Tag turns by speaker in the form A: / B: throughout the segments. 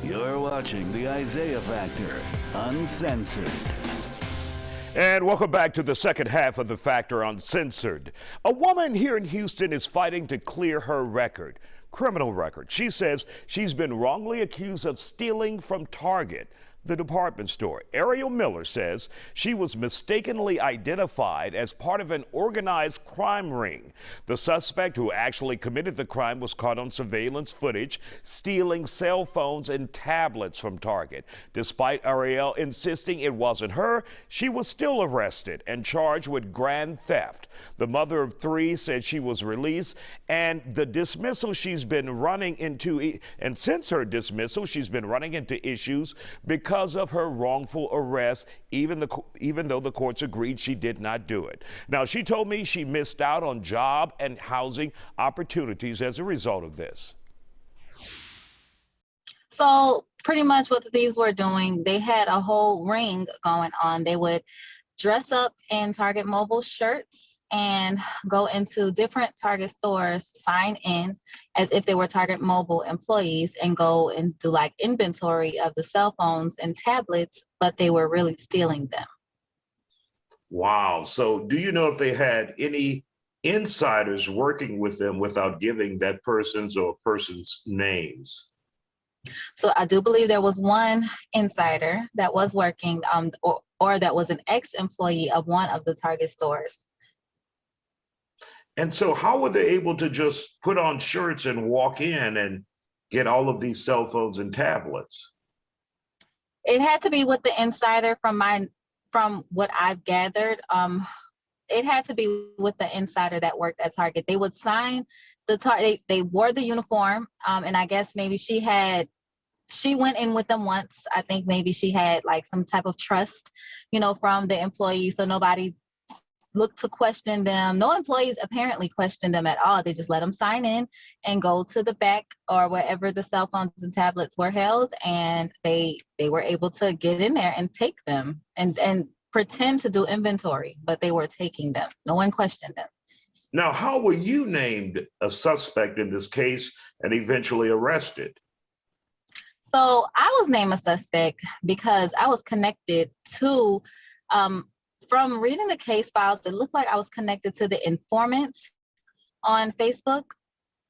A: You're watching the Isaiah Factor Uncensored.
B: And welcome back to the second half of the Factor Uncensored. A woman here in Houston is fighting to clear her criminal record. She says she's been wrongly accused of stealing from Target, the department store. Ariel Miller says she was mistakenly identified as part of an organized crime ring. The suspect who actually committed the crime was caught on surveillance footage stealing cell phones and tablets from Target. Despite Ariel insisting it wasn't her, she was still arrested and charged with grand theft. The mother of three said she was released, and the dismissal she's been running into, and since her dismissal, she's been running into issues because of her wrongful arrest, even though the courts agreed she did not do it. Now, she told me she missed out on job and housing opportunities as a result of this.
C: So pretty much what the thieves were doing, they had a whole ring going on. They would dress up in Target Mobile shirts and go into different Target stores, sign in as if they were Target Mobile employees, and go and do like inventory of the cell phones and tablets, but they were really stealing them.
D: Wow. So do you know if they had any insiders working with them without giving that person's or person's names?
C: So I do believe there was one insider that was working or that was an ex-employee of one of the Target stores.
D: And so how were they able to just put on shirts and walk in and get all of these cell phones and tablets?
C: It had to be with the insider from what I've gathered. It had to be with the insider that worked at Target. They would sign they wore the uniform, and I guess maybe she went in with them once. I think maybe she had like some type of trust, from the employees, so nobody looked to question them. No employees apparently questioned them at all. They just let them sign in and go to the back or wherever the cell phones and tablets were held, and they were able to get in there and take them and pretend to do inventory, but they were taking them. No one questioned them.
D: Now, how were you named a suspect in this case and eventually arrested?
C: So I was named a suspect because I was connected to, from reading the case files, it looked like I was connected to the informant on Facebook.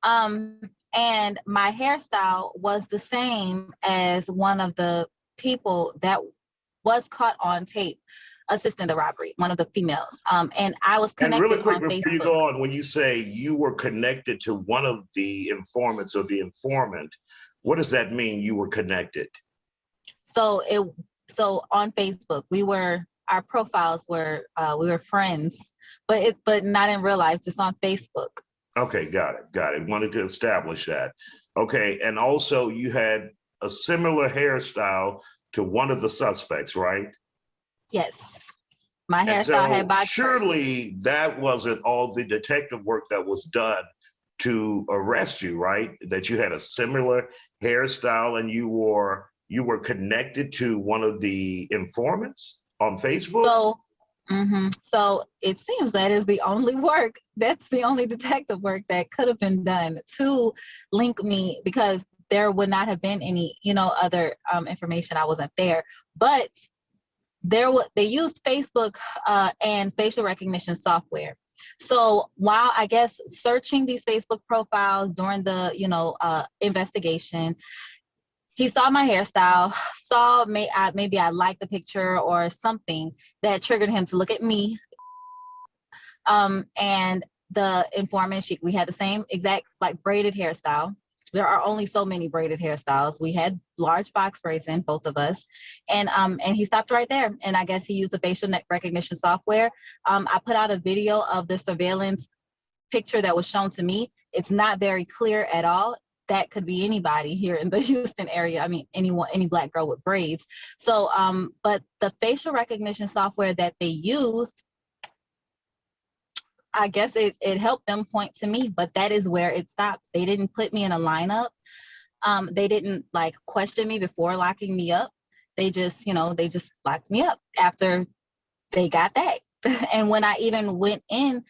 C: And my hairstyle was the same as one of the people that was caught on tape assisting the robbery, one of the females. And I was connected
D: and really quick,
C: on
D: before
C: Facebook.
D: you go on, when you say you were connected to one of the informants or the informant, what does that mean, you were connected?
C: So on Facebook, our profiles were, we were friends, but not in real life, just on Facebook.
D: Okay, got it. Wanted to establish that. Okay, and also you had a similar hairstyle to one of the suspects, right?
C: Yes, my
D: And
C: hairstyle had box.
D: surely that wasn't all the detective work that was done to arrest you, right? That you had a similar hairstyle and you were connected to one of the informants on Facebook?
C: So it seems that is the only work, that's the only detective work that could have been done to link me, because there would not have been any, other information. I wasn't there. But they used Facebook and facial recognition software. So while I guess searching these Facebook profiles during the investigation, he saw my hairstyle, saw maybe I liked the picture or something that triggered him to look at me. And the informant, we had the same exact like braided hairstyle. There are only so many braided hairstyles. We had large box braids in, both of us. And he stopped right there. And I guess he used the facial recognition software. I put out a video of the surveillance picture that was shown to me. It's not very clear at all. That could be anybody here in the Houston area. I mean, any Black girl with braids. So, but the facial recognition software that they used, I guess it helped them point to me, but that is where it stopped. They didn't put me in a lineup. They didn't like question me before locking me up. They just locked me up after they got that. And when I even went in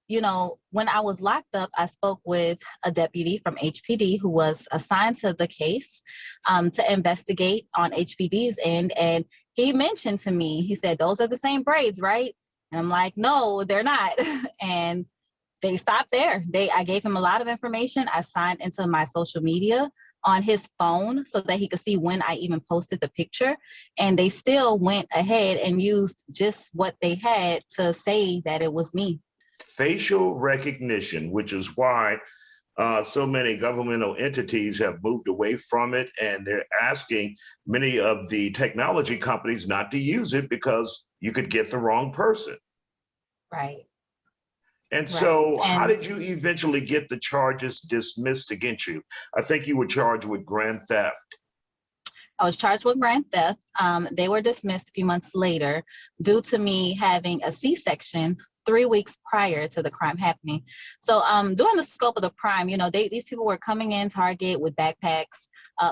C: You know, when I was locked up, I spoke with a deputy from HPD who was assigned to the case to investigate on HPD's end. And he mentioned to me, he said, "Those are the same braids, right?" And I'm like, "No, they're not." And they stopped there. I gave him a lot of information. I signed into my social media on his phone so that he could see when I even posted the picture. And they still went ahead and used just what they had to say that it was me.
D: Facial recognition, which is why so many governmental entities have moved away from it, and they're asking many of the technology companies not to use it because you could get the wrong person.
C: Right.
D: And so how did you eventually get the charges dismissed against you? I think you were charged with grand theft.
C: I was charged with grand theft. They were dismissed a few months later due to me having a C-section 3 weeks prior to the crime happening. So during the scope of the crime, you know, these people were coming in Target with backpacks,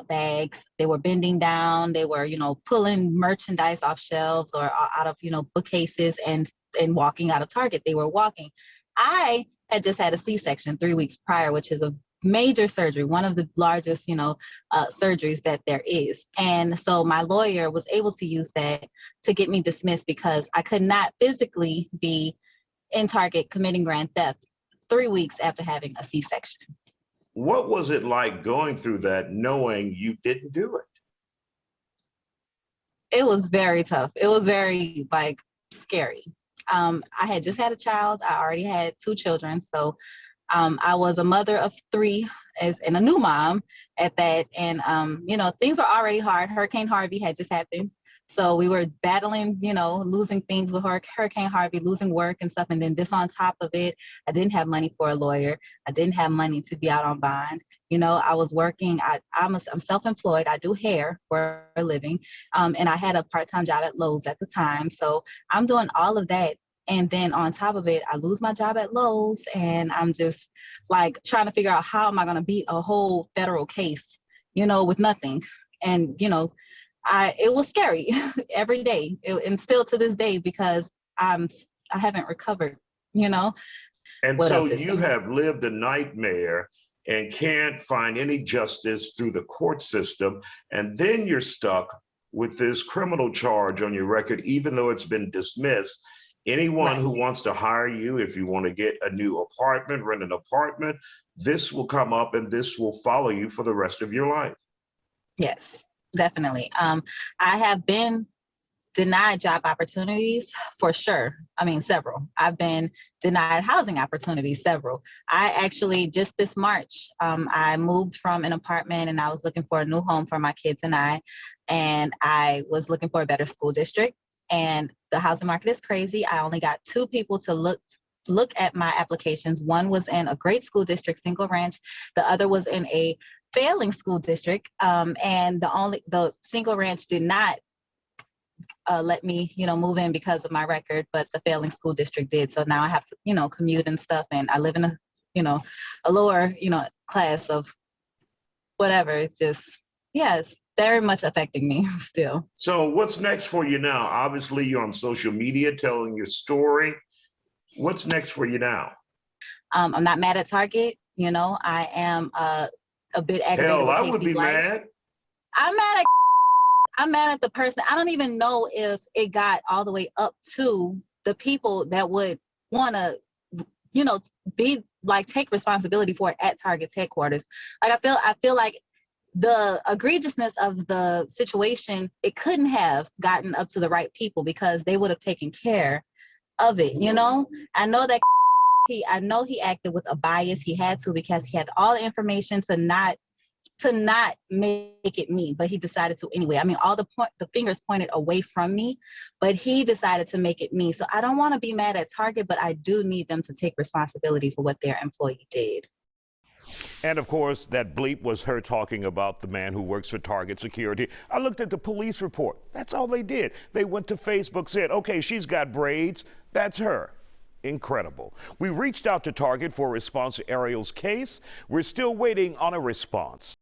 C: bags. They were bending down. They were, you know, pulling merchandise off shelves or out of, you know, bookcases and walking out of Target. They were walking. I had just had a C-section 3 weeks prior, which is a major surgery, one of the largest, you know, surgeries that there is. And so my lawyer was able to use that to get me dismissed because I could not physically be in Target committing grand theft 3 weeks after having a C-section.
D: What was it like going through that knowing you didn't do it?
C: It was very tough. It was very scary. I had just had a child. I already had 2 children. So I was a mother of 3 and a new mom at that. And, you know, things were already hard. Hurricane Harvey had just happened. So we were battling, you know, losing things with Hurricane Harvey, losing work and stuff. And then this on top of it, I didn't have money for a lawyer. I didn't have money to be out on bond. You know, I was working. I'm self-employed. I do hair for a living. And I had a part-time job at Lowe's at the time. So I'm doing all of that. And then on top of it, I lose my job at Lowe's. And I'm just trying to figure out how am I going to beat a whole federal case, you know, with nothing. And, you know, it was scary every day, and still to this day, because I haven't recovered, you know.
D: And so you have lived a nightmare and can't find any justice through the court system. And then you're stuck with this criminal charge on your record, even though it's been dismissed. Anyone who wants to hire you, if you want to get a new apartment, rent an apartment, this will come up and this will follow you for the rest of your life.
C: Yes. Definitely. I have been denied job opportunities for sure. I mean, several. I've been denied housing opportunities, several. I actually, just this March, I moved from an apartment and I was looking for a new home for my kids and I was looking for a better school district. And the housing market is crazy. I only got 2 people to look at my applications. One was in a great school district, Single Ranch. The other was in a failing school district, and the Single Ranch did not let me, you know, move in because of my record, but the failing school district did. So now I have to, you know, commute and stuff, and I live in a, you know, a lower, you know, class of whatever. It's just, yeah, it's very much affecting me still.
D: So what's next for you now? Obviously, you're on social media telling your story. What's next for you now?
C: I'm not mad at Target. You know, I am a bit aggravated.
D: Hell, I would be mad.
C: I'm mad at the person. I don't even know if it got all the way up to the people that would want to, you know, be take responsibility for it at Target's headquarters. I feel like the egregiousness of the situation, it couldn't have gotten up to the right people because they would have taken care of it. You know, I know that I know he acted with a bias. He had to, because he had all the information to not make it me, but he decided to anyway. I mean, all the fingers pointed away from me, but he decided to make it me. So I don't want to be mad at Target, but I do need them to take responsibility for what their employee did.
B: And of course, that bleep was her talking about the man who works for Target Security. I looked at the police report. That's all they did. They went to Facebook, said, okay, she's got braids. That's her. Incredible. We reached out to Target for a response to Ariel's case. We're still waiting on a response.